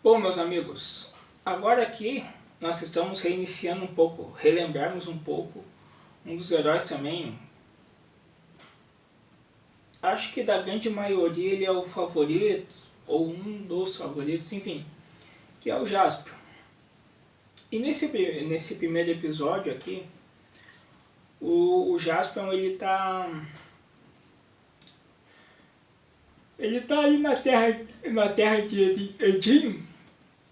Bom, meus amigos, agora aqui nós estamos reiniciando um pouco, relembrarmos um pouco um dos heróis também. Acho que da grande maioria ele é o favorito, ou um dos favoritos, enfim, que é o Jaspion. E nesse primeiro episódio aqui, o Jaspion ele tá ali na terra de Edin,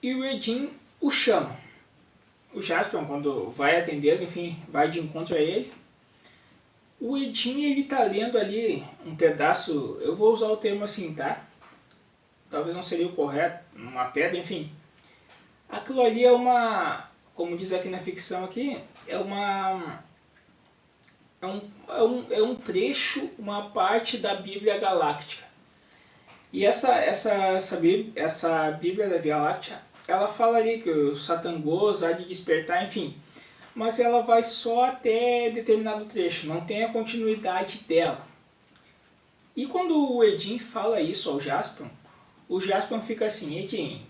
e o Edin o chama. O Jaspion, quando vai atender, enfim, vai de encontro a ele. O Edin, ele tá lendo ali um pedaço, eu vou usar o termo assim, tá? Talvez não seria o correto, uma pedra, enfim. Aquilo ali é uma, como diz aqui na ficção aqui, é um trecho, uma parte da Bíblia Galáctica. E essa Bíblia da Via Láctea, ela fala ali que o Satangos há de despertar, enfim. Mas ela vai só até determinado trecho, não tem a continuidade dela. E quando o Edin fala isso ao Jaspion, o Jaspion fica assim: Edin,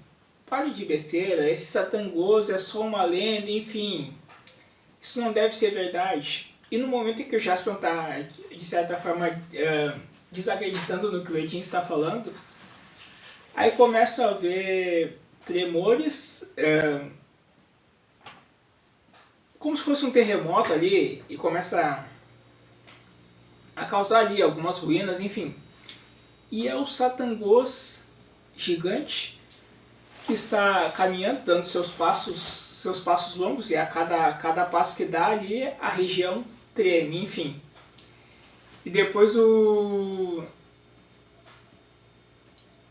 pare de besteira, esse Satangos é só uma lenda, enfim. Isso não deve ser verdade. E no momento em que o Jaspion está, de certa forma, desacreditando no que o Edin está falando, aí começa a haver tremores, como se fosse um terremoto ali, e começa a causar ali algumas ruínas, enfim. E é o Satangos gigante que está caminhando, dando seus passos longos, e a cada passo que dá ali a região treme, enfim. E depois o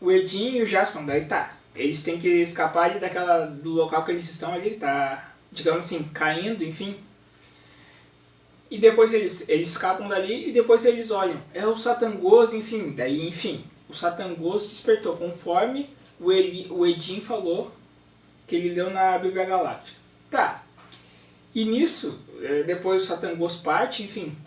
Edin e o Jaspion, daí tá, eles têm que escapar ali do local que eles estão ali, tá, digamos assim, caindo, enfim. E depois eles escapam dali e depois eles olham, é o Satangos, enfim, daí, enfim, o Satangos despertou conforme o Edin falou que ele leu na Bíblia Galáctica. Tá, e nisso, depois o Satangos parte, enfim,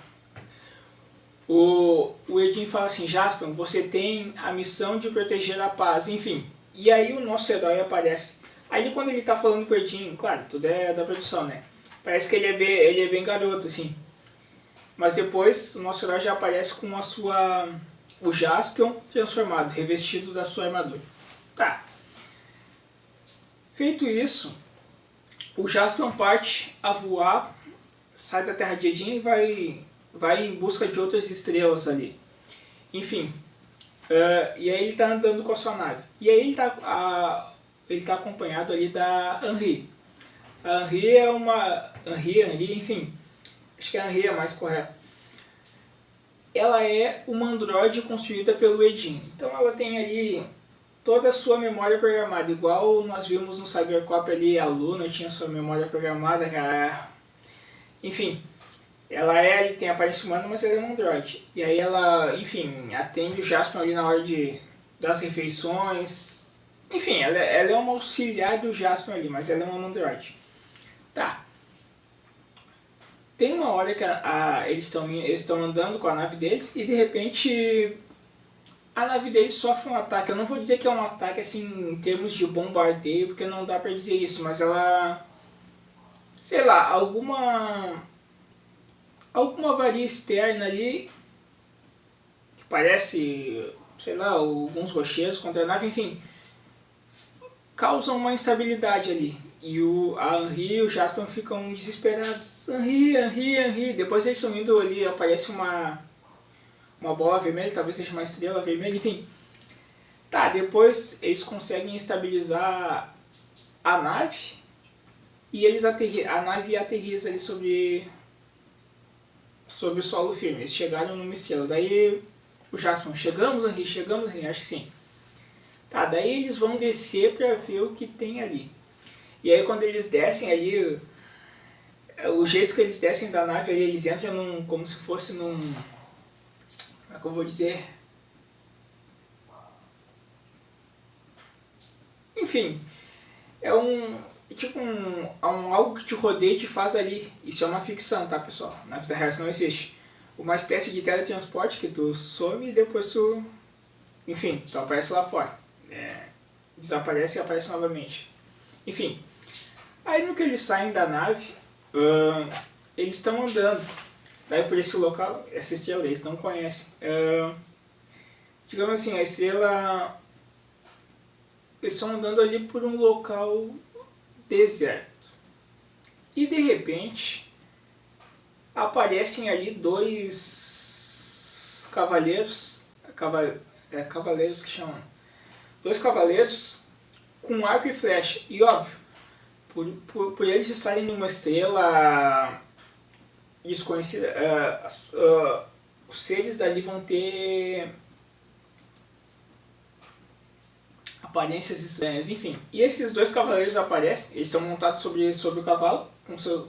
o Edin fala assim: Jaspion, você tem a missão de proteger a paz, enfim. E aí o nosso herói aparece. Aí quando ele tá falando com o Edin, claro, tudo é da produção, né? Parece que ele é bem garoto, assim. Mas depois o nosso herói já aparece com o Jaspion transformado, revestido da sua armadura. Tá. Feito isso, o Jaspion parte a voar, sai da terra de Edin e vai em busca de outras estrelas ali. Enfim, e aí ele está andando com a sua nave. E aí ele tá acompanhado ali da Henri. A Henri é uma... Henri, enfim, acho que a Henri é mais correto. Ela é uma androide construída pelo Edin. Então ela tem ali toda a sua memória programada, igual nós vimos no Cybercop ali, a Luna tinha sua memória programada, enfim. Ela tem aparência humana, mas ela é um androide. E aí ela, enfim, atende o Jaspion ali na hora das refeições. Enfim, ela é uma auxiliar do Jaspion ali, mas ela é uma androide. Tá. Tem uma hora que eles estão andando com a nave deles e de repente a nave deles sofre um ataque. Eu não vou dizer que é um ataque assim em termos de bombardeio, porque não dá pra dizer isso, mas ela... sei lá, alguma avaria externa ali, que parece, sei lá, alguns rochedos contra a nave, enfim, causam uma instabilidade ali. E a Henri e o Jaspion ficam desesperados. Henri. Depois eles estão indo ali, aparece uma bola vermelha, talvez seja uma estrela vermelha, enfim. Tá, depois eles conseguem estabilizar a nave e a nave aterriza ali sobre o solo firme. Eles chegaram numa estrela. Daí o Jaspion, chegamos, Henri, acho que sim. Tá, daí eles vão descer pra ver o que tem ali. E aí quando eles descem ali, o jeito que eles descem da nave ali, eles entram como se fosse num... como é que eu vou dizer? Enfim, é tipo algo que te rodeia e te faz ali. Isso é uma ficção, tá, pessoal? Na vida real isso não existe. Uma espécie de teletransporte que tu some e depois tu... enfim, tu aparece lá fora. desaparece e aparece novamente. Enfim, aí no que eles saem da nave, eles estão andando. Daí por esse local, essa estrela eles não conhecem. Digamos assim, a estrela... Eles estão andando ali por um local deserto. E de repente aparecem ali dois cavaleiros, cavaleiros que chamam, dois cavaleiros com arco e flecha. E óbvio, por eles estarem numa estrela desconhecida, os seres dali vão ter aparências estranhas, enfim. E esses dois cavaleiros aparecem, eles estão montados sobre o cavalo,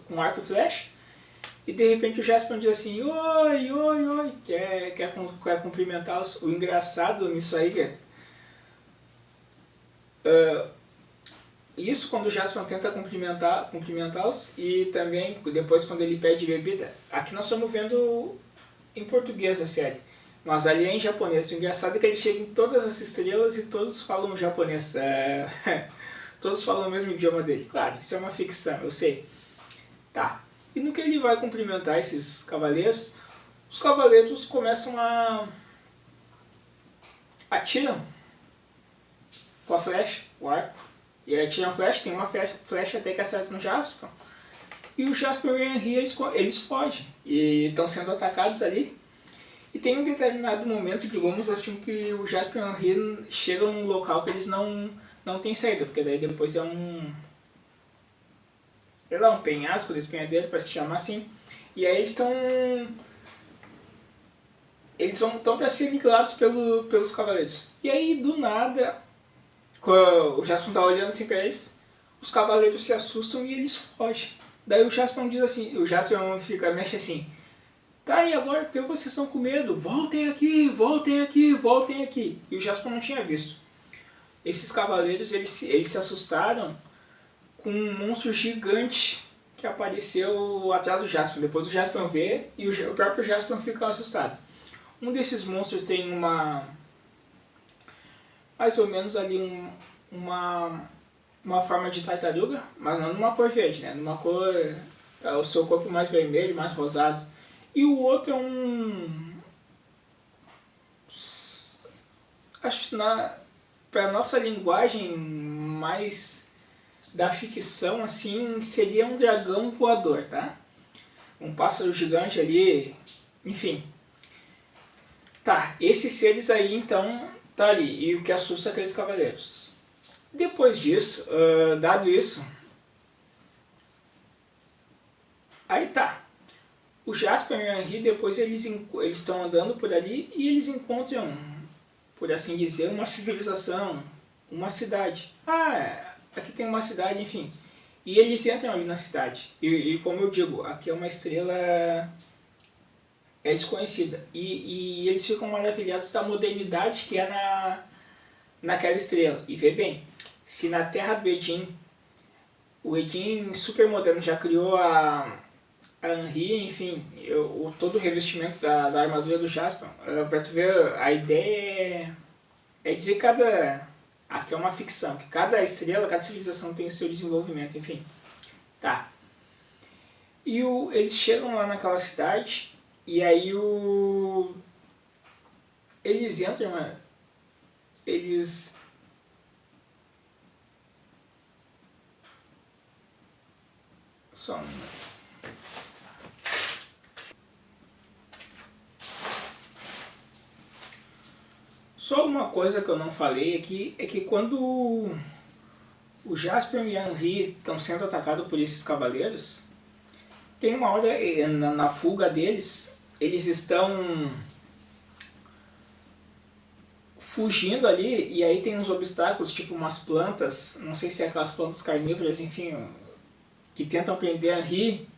com arco e flecha, e de repente o Jaspion diz assim, oi, oi, oi, quer cumprimentá-los. O engraçado nisso aí é, isso quando o Jaspion tenta cumprimentá-los, e também depois quando ele pede bebida. Aqui nós estamos vendo em português a série, mas ali é em japonês. O engraçado é que ele chega em todas as estrelas e todos falam japonês. Todos falam o mesmo idioma dele. Claro, isso é uma ficção, eu sei. Tá. E no que ele vai cumprimentar esses cavaleiros, os cavaleiros começam a... atiram com a flecha, o arco. E aí atiram a flecha, tem uma flecha até que acerta no Jaspion. E o Jaspion e o Henry, eles fogem. E estão sendo atacados ali. E tem um determinado momento, digamos assim, que o Jaspion e o Henry chegam num local que eles não tem saída, porque daí depois é um penhasco, despenhadeiro, para se chamar assim. E aí eles estão para ser aniquilados pelos cavaleiros. E aí, do nada, o Jaspion tá olhando assim para eles, os cavaleiros se assustam e eles fogem. Daí o Jaspion diz assim, o Jaspion mexe assim, tá, e agora por que vocês estão com medo? Voltem aqui, voltem aqui, voltem aqui. E o Jaspion não tinha visto. Esses cavaleiros, eles se assustaram com um monstro gigante que apareceu atrás do Jaspion. Depois o Jaspion vê e o próprio Jaspion fica assustado. Um desses monstros tem mais ou menos ali uma forma de tartaruga, mas não numa cor verde, né? Numa cor... o seu corpo mais vermelho, mais rosado. E o outro é acho para nossa linguagem mais da ficção, assim, seria um dragão voador, tá? Um pássaro gigante ali, enfim. Tá, esses seres aí, então, tá ali. E o que assusta aqueles cavaleiros. Depois disso, dado isso, aí tá. O Jaspion e o Henry, depois eles estão andando por ali e eles encontram, por assim dizer, uma civilização, uma cidade. Aqui tem uma cidade, enfim. E eles entram ali na cidade. E como eu digo, aqui é uma estrela desconhecida. E eles ficam maravilhados da modernidade que é naquela estrela. E vê bem, se na Terra do Edin, o Edin super moderno já criou a Henry, enfim, todo o revestimento da armadura do Jaspion, pra tu ver, a ideia é dizer que aqui é uma ficção, que cada estrela, cada civilização tem o seu desenvolvimento, enfim. Tá. E eles chegam lá naquela cidade, e aí eles entram, só um minuto. Só uma coisa que eu não falei aqui é que quando o Jaspion e a Henry estão sendo atacados por esses cavaleiros, tem uma hora na fuga deles, eles estão fugindo ali e aí tem uns obstáculos, tipo umas plantas, não sei se é aquelas plantas carnívoras, enfim, que tentam prender a Henry.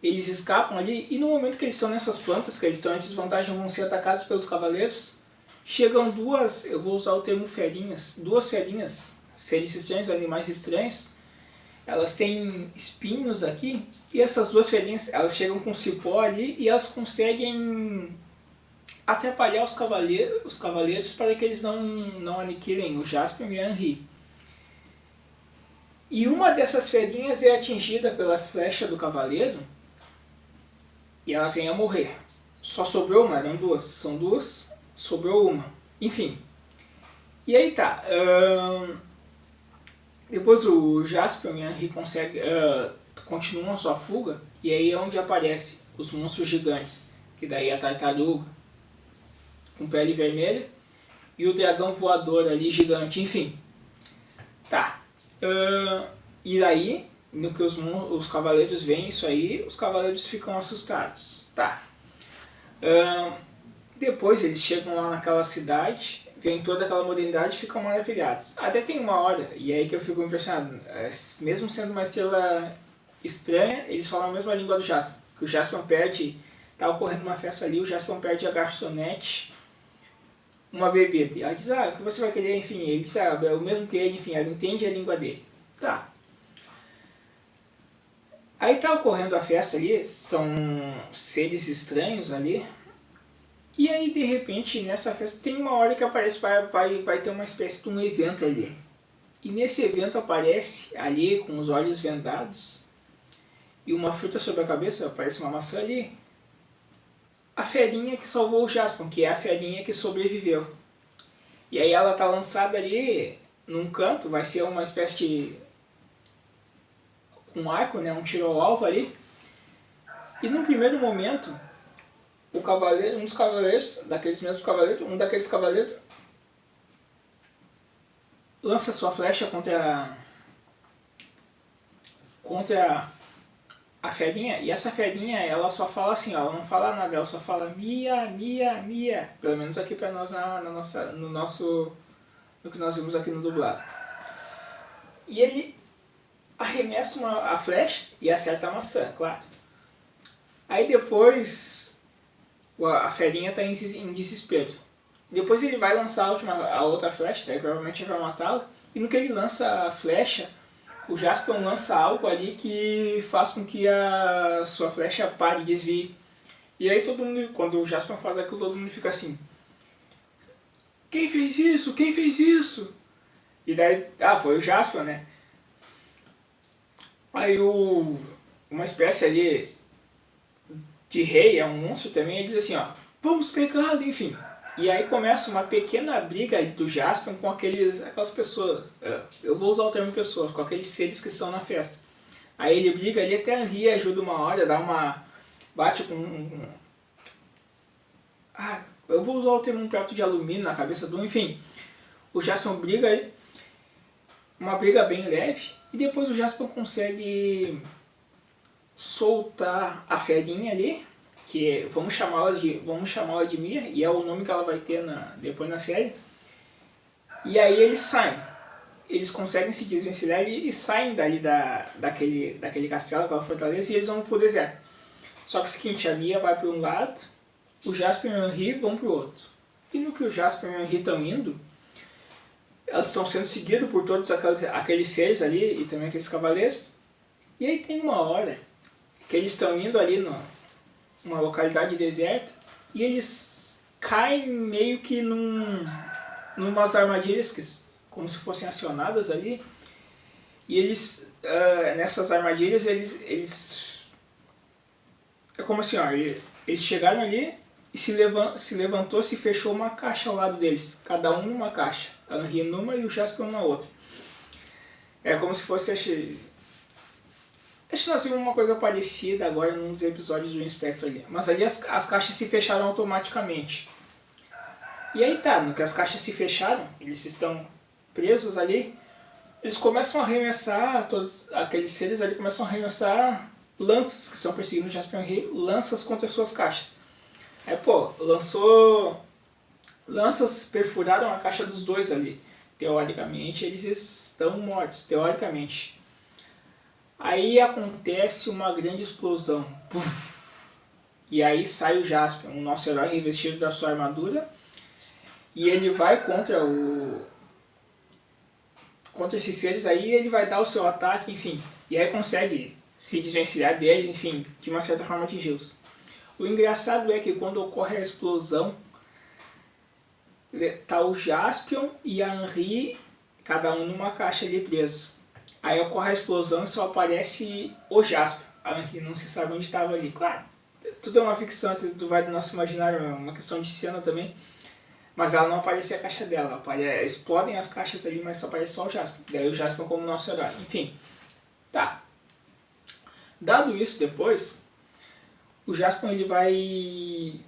Eles escapam ali e no momento que eles estão nessas plantas, que eles estão em desvantagem, vão ser atacados pelos cavaleiros. Chegam duas, eu vou usar o termo ferinhas, duas ferinhas, seres estranhos, animais estranhos. Elas têm espinhos aqui e essas duas ferinhas, elas chegam com cipó ali e elas conseguem atrapalhar os cavaleiros para que eles não aniquilem o Jaspion e a Henry. E uma dessas ferinhas é atingida pela flecha do cavaleiro e ela vem a morrer. Só sobrou uma, eram duas. São duas, sobrou uma. Enfim. E aí tá. Depois o Jaspion e a Henri continuam a sua fuga. E aí é onde aparecem os monstros gigantes. Que daí é a tartaruga com pele vermelha e o dragão voador ali gigante. Enfim. Tá. E daí, no que os cavaleiros veem isso aí, os cavaleiros ficam assustados. Tá. Depois eles chegam lá naquela cidade, veem toda aquela modernidade e ficam maravilhados. Até tem uma hora, e é aí que eu fico impressionado, mesmo sendo uma estrela estranha, eles falam a mesma língua do Jaspion. Que o Jaspion perde, tá ocorrendo uma festa ali, o Jaspion perde a garçonete uma bebida. E ela diz, o que você vai querer, enfim, ele sabe, é o mesmo que ele, enfim, ela entende a língua dele. Tá. Aí tá ocorrendo a festa ali, são seres estranhos ali. E aí de repente nessa festa tem uma hora que aparece, vai ter uma espécie de um evento ali. E nesse evento aparece ali com os olhos vendados e uma fruta sobre a cabeça, aparece uma maçã ali. A ferinha que salvou o Jaspion, que é a ferinha que sobreviveu. E aí ela tá lançada ali num canto, vai ser uma espécie de um arco, né, um tiro ao alvo ali. E no primeiro momento, o cavaleiro, um dos cavaleiros, um daqueles cavaleiros lança sua flecha contra a ferinha, e essa ferinha, ela só fala assim, ó, ela não fala nada, ela só fala Mia, Mia, Mia, pelo menos aqui pra nós no que nós vimos aqui no dublado. E ele arremessa a flecha e acerta a maçã, claro. Aí depois a ferinha tá em desespero. Depois ele vai lançar a outra flecha, daí provavelmente ele vai matá-la, e no que ele lança a flecha, o Jaspion lança algo ali que faz com que a sua flecha pare e desvie. E aí todo mundo, quando o Jaspion faz aquilo, todo mundo fica assim, quem fez isso? Quem fez isso? E daí, foi o Jaspion, né? Aí uma espécie ali de rei, é um monstro também, ele diz assim, ó, vamos pegá-lo, enfim. E aí começa uma pequena briga do Jaspion com aquelas pessoas, eu vou usar o termo pessoas, com aqueles seres que estão na festa. Aí ele briga ali, até a Henri ajuda uma hora, bate com eu vou usar o termo um prato de alumínio na cabeça do, enfim. O Jaspion briga aí, uma briga bem leve, e depois o Jaspion consegue soltar a ferinha ali, que vamos chamá-la de Mia, e é o nome que ela vai ter depois na série. E aí eles saem. Eles conseguem se desvencilhar e saem dali daquele castelo, aquela fortaleza, e eles vão pro deserto. Só que é o seguinte, a Mia vai para um lado, o Jaspion e o Henri vão pro outro. E no que o Jaspion e o Henri estão indo, elas estão sendo seguidas por todos aqueles seres ali, e também aqueles cavaleiros. E aí tem uma hora que eles estão indo ali numa localidade deserta, e eles caem meio que numas armadilhas como se fossem acionadas ali, e eles, nessas armadilhas, eles é como assim, ó, eles chegaram ali e se levantou, se fechou uma caixa ao lado deles, cada um numa caixa, a Henri numa e o Jaspion na outra. É como se fosse, acho que nós vimos uma coisa parecida agora num dos episódios do Inspector ali. Mas ali as caixas se fecharam automaticamente. E aí tá, no que as caixas se fecharam, eles estão presos ali, eles começam a arremessar, todos aqueles seres ali começam a arremessar lanças, que estão perseguindo o Jaspion Henri, lanças contra as suas caixas. Aí lanças perfuraram a caixa dos dois ali. Teoricamente eles estão mortos, teoricamente. Aí acontece uma grande explosão. Puf! E aí sai o Jaspion, o nosso herói revestido da sua armadura. E ele vai contra esses seres aí, ele vai dar o seu ataque, enfim. E aí consegue se desvencilhar deles, enfim, de uma certa forma atingi-los. O engraçado é que quando ocorre a explosão, tá o Jaspion e a Henri, cada um numa caixa ali preso. Aí ocorre a explosão e só aparece o Jasper. A Anri não se sabe onde estava ali. Claro, tudo é uma ficção, tudo vai do nosso imaginário, é uma questão de cena também. Mas ela não aparecia a caixa dela. Explodem as caixas ali, mas só aparece só o Jasper. Daí o Jasper como nosso herói. Enfim, tá. Dado isso depois, o Jasper ele vai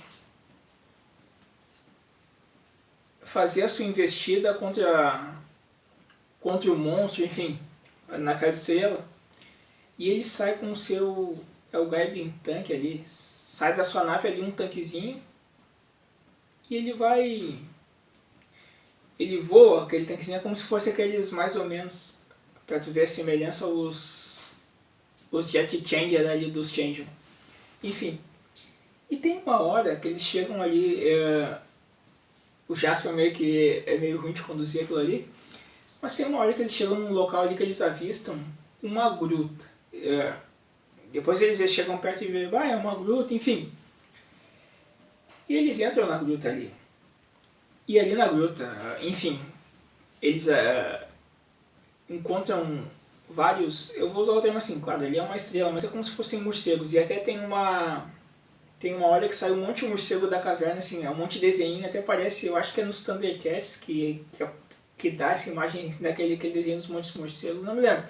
fazer a sua investida contra o monstro, enfim, naquela estrela. E ele sai com o seu... é o Gaibin tanque ali. Sai da sua nave ali um tanquezinho. E ele vai... ele voa, aquele tanquezinho é como se fosse aqueles mais ou menos... pra tu ver a semelhança os Jet Changer ali dos Changeman. Enfim. E tem uma hora que eles chegam ali... o Jasper meio que é meio ruim de conduzir aquilo ali. Mas tem uma hora que eles chegam num local ali que eles avistam uma gruta. Depois eles chegam perto e veem, é uma gruta, enfim. E eles entram na gruta ali. E ali na gruta, enfim, eles encontram vários... eu vou usar o termo assim, claro, ali é uma estrela, mas é como se fossem morcegos. E até tem uma hora que sai um monte de morcego da caverna, assim, é um monte de desenho, até parece, eu acho que é nos Thundercats que dá essa imagem daquele desenho dos montes de morcegos, não me lembro.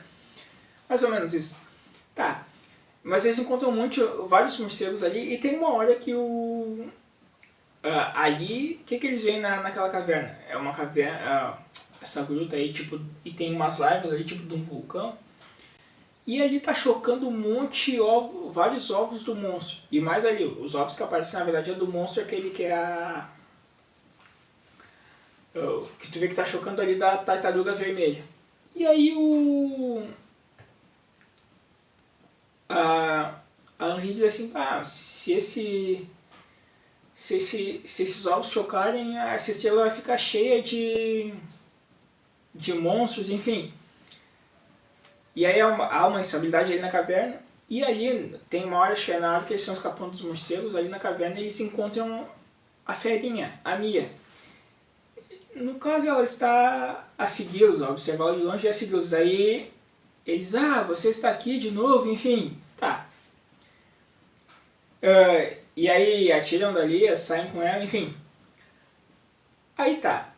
Mais ou menos isso. Tá. Mas eles encontram vários morcegos ali e tem uma hora que ali, o que eles veem naquela caverna? É uma caverna, essa gruta aí, tipo, e tem umas larvas ali, tipo de um vulcão. E ali tá chocando vários ovos do monstro. E mais ali, os ovos que aparecem na verdade é do monstro, aquele que é que tu vê que tá chocando ali da tartaruga vermelha. E aí a Henri diz assim, se esses ovos chocarem, essa estrela vai ficar cheia de monstros, enfim. E aí há uma instabilidade ali na caverna. E ali tem uma hora, acho que é na hora que eles estão escapando dos morcegos, ali na caverna eles encontram a ferinha, a Mia. No caso ela está a segui-los, a observá-los de longe e a segui-los. Aí eles, você está aqui de novo, enfim, tá. E aí atiram dali, saem com ela, enfim. Aí tá.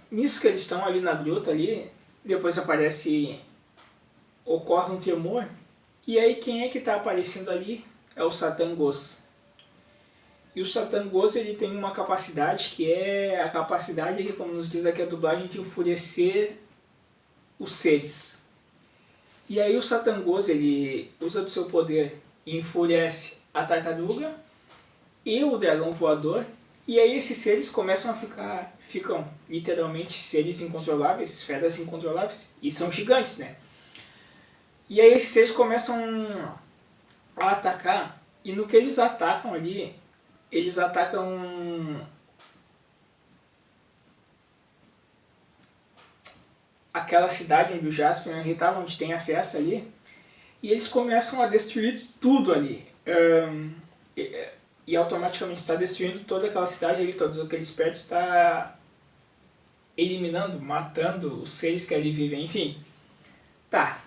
Nisso que eles estão ali na gruta ali, depois ocorre um tremor. E aí quem é que está aparecendo ali? É o Satan Ghost. E o Satan Ghost ele tem uma capacidade que é a capacidade, como nos diz aqui a dublagem, de enfurecer os seres. E aí o Satan Ghost ele usa do seu poder e enfurece a tartaruga e o dragão voador. E aí esses seres começam a ficam literalmente seres incontroláveis, feras incontroláveis, e são gigantes, né? E aí esses seres começam a atacar, e no que eles atacam ali, eles atacam aquela cidade onde o Jasper estava, onde tem a festa ali, e eles começam a destruir tudo ali. E automaticamente está destruindo toda aquela cidade ali, todos aqueles prédios, está eliminando, matando os seres que ali vivem, enfim. Tá.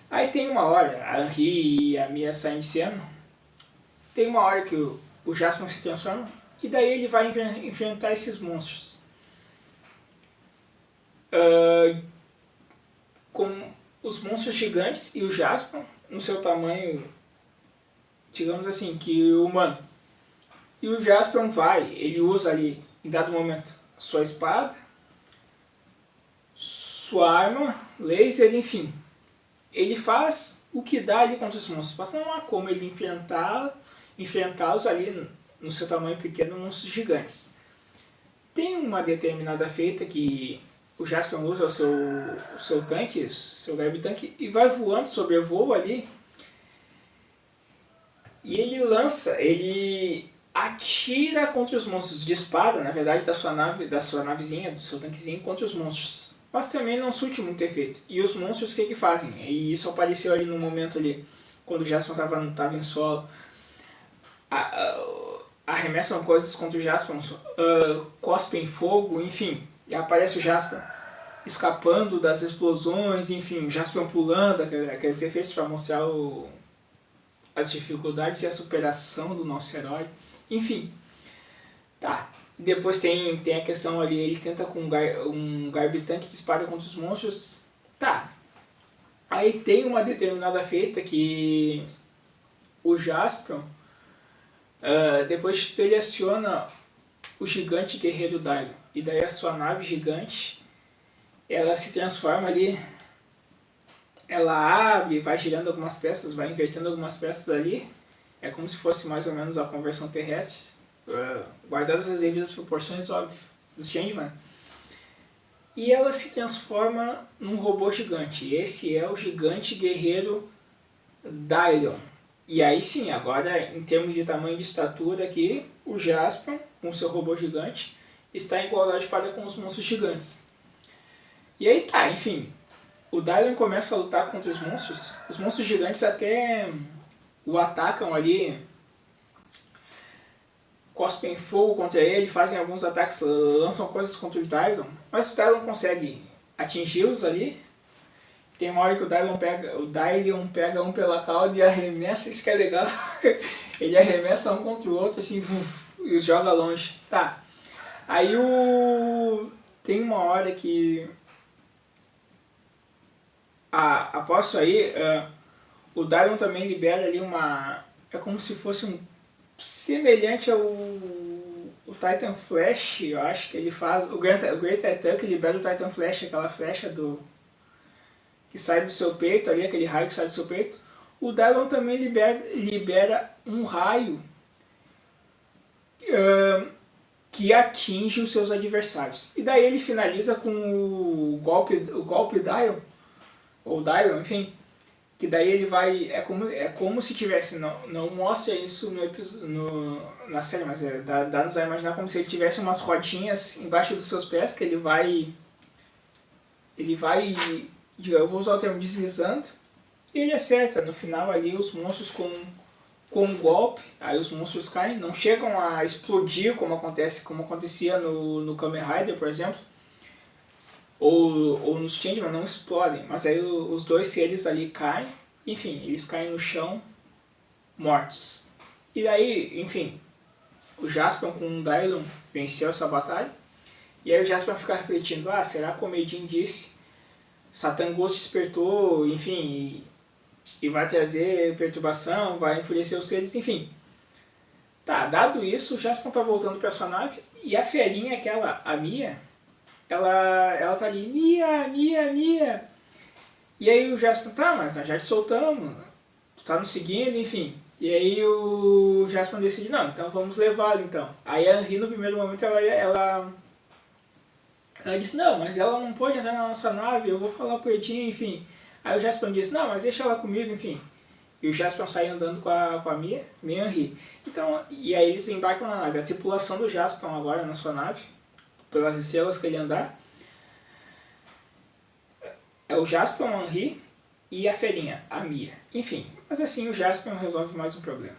Aí tem uma hora, a Henri e a Mia saem de cena, tem uma hora que o Jasper se transforma, e daí ele vai enfrentar esses monstros. Com os monstros gigantes e o Jasper no seu tamanho, digamos assim, que humano. E o Jasper ele usa ali, em dado momento, sua espada, sua arma, laser, enfim. Ele faz o que dá ali contra os monstros, mas não há como ele enfrentá-los ali no seu tamanho pequeno, monstros gigantes. Tem uma determinada feita que o Jasper usa o seu tanque, o seu Gaibin tanque, e vai voando sobre o voo ali. E ele atira contra os monstros, dispara, na verdade, da sua navezinha, do seu tanquezinho, contra os monstros. Mas também não surte muito efeito. E os monstros o que fazem? E isso apareceu ali no momento ali, quando o Jasper estava em solo. Arremessam coisas contra o Jasper, cospem fogo, enfim. E aparece o Jasper. escapando das explosões, enfim, o Jaspion pulando, aqueles efeitos para mostrar as dificuldades e a superação do nosso herói. Enfim, tá. E depois tem a questão ali, ele tenta com um Garbitan que dispara contra os monstros. Tá. Aí tem uma determinada feita que o Jaspion, depois de tudo, ele aciona o gigante guerreiro Dailion. E daí a sua nave gigante, ela se transforma ali, ela abre, vai girando algumas peças, vai invertendo algumas peças ali. É como se fosse mais ou menos a conversão terrestre, guardadas as devidas proporções, óbvio, dos Changeman. E ela se transforma num robô gigante. Esse é o gigante guerreiro Dailion. E aí sim, agora em termos de tamanho de estatura aqui, o Jaspion, com seu robô gigante, está em igualdade para com os monstros gigantes. E aí tá, enfim, o Dailion começa a lutar contra os monstros gigantes até o atacam ali, cospem fogo contra ele, fazem alguns ataques, lançam coisas contra o Dailion, mas o Dailion consegue atingi-los ali. Tem uma hora que o Dailion pega um pela cauda e arremessa, isso que é legal, ele arremessa um contra o outro assim, e os joga longe. Tá, aí tem uma hora que, após isso aí, o Dailion também libera ali é como se fosse um semelhante ao Titan Flash, eu acho que ele faz, o Great Attack libera o Titan Flash, aquela flecha que sai do seu peito ali, aquele raio que sai do seu peito. O Dailion também libera um raio que atinge os seus adversários. E daí ele finaliza com o golpe Dailion, ou Dailion, enfim, que daí ele vai, é como se tivesse, não mostra isso na série, mas dá-nos a imaginar como se ele tivesse umas rodinhas embaixo dos seus pés, que ele vai, eu vou usar o termo deslizando, e ele acerta no final ali os monstros com um golpe, aí os monstros caem, não chegam a explodir como acontecia no Kamen Rider, por exemplo, ou nos Changeman, não explodem, mas aí os dois seres ali caem, enfim, eles caem no chão mortos. E daí, enfim, o Jaspion com o Dailion venceu essa batalha, e aí o Jaspion fica refletindo, será que o Medin disse, Satan Ghost despertou, enfim, e vai trazer perturbação, vai enfurecer os seres, enfim. Tá, dado isso, o Jaspion tá voltando para sua nave, e a ferinha, a Mia, ela tá ali, Mia. E aí o Jaspion, tá, mas nós já te soltamos, tu tá nos seguindo, enfim. E aí o Jaspion decide, não, então vamos levá-lo então. Aí a Henri no primeiro momento ela disse, não, mas ela não pode entrar na nossa nave, eu vou falar por ti, enfim. Aí o Jaspion disse, não, mas deixa ela comigo, enfim. E o Jaspion sai andando com a Mia Henri. Então, e aí eles embarcam na nave. A tripulação do Jaspion agora na sua nave, pelas estrelas que ele andar, é o Jaspion, o Henri e a ferinha, a Mia. Enfim, mas assim o Jaspion resolve mais um problema.